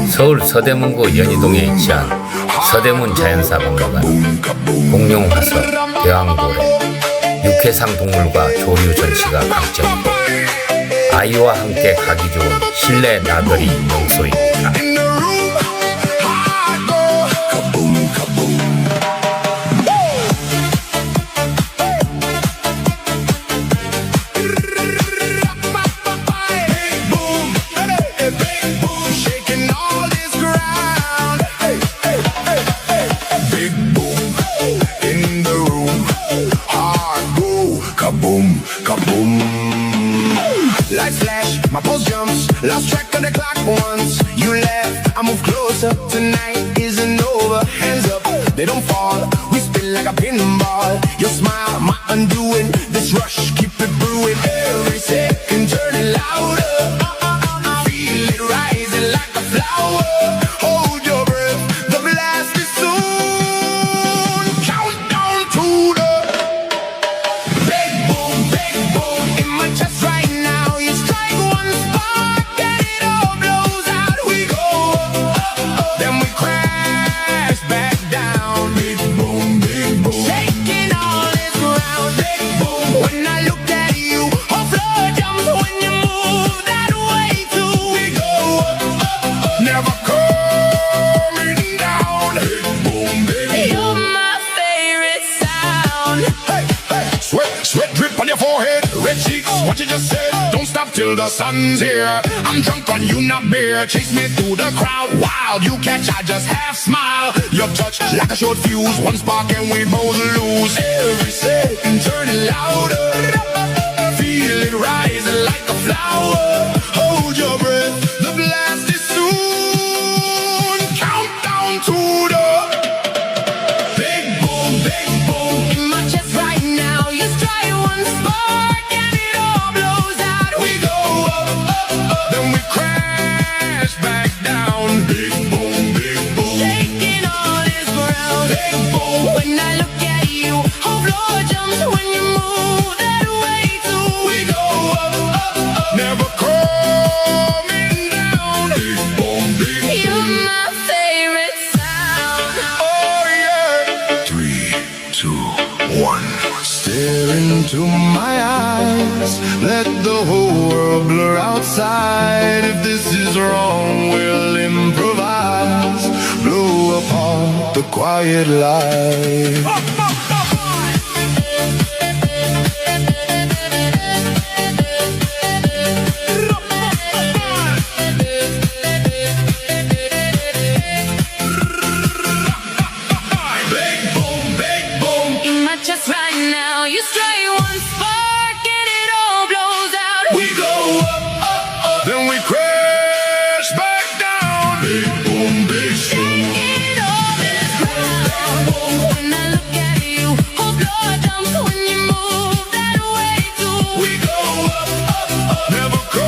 서울 서대문구 연희동에 위치한 서대문자연사박물관, 공룡화석, 대왕고래, 육해상동물과 조류 전시가 강점이고 아이와 함께 가기 좋은 실내 나들이 명소입니다. Lights flash, my pulse jumps, lost track of the clock once you left. I move closer, tonight isn't over. Hands up, they don't fall, we spin like a pinball. Your smile, my undoing, this rush, keep it brewing. Every second turning louder, feel it rising like a flower. Hold your breath, the blast is soon. Countdown to the big boom in my chest right now. Sweat drip on your forehead, red cheeks, what you just said. Don't stop till the sun's here. I'm drunk on you, not beer. Chase me through the crowd, wild. You catch, I just half smile. Your touch like a short fuse, one spark and we both lose. Every second turning louder, feel it rising like a flower. Hold your breath, the blast is soon. Countdown to the big boom in my chest right now. You strike one spark and it all blows out. We go up, then we crash back down. Big boom, shaking all this ground. Big boom, when I look at you, whole floor jumps when you move that way too. We go up, never coming down. Big boom, you're my favorite sound. Oh yeah. 3, 2, 1. Stare into my eyes, let the whole world blur outside. If this is wrong, we'll improvise. Blow apart the quiet light. Just right now, you strike one spark and it all blows out. We go up, then we crash back down. Big boom, shaking all this ground. When I look at you, whole floor jumps when you move that way too. We go up, never crash.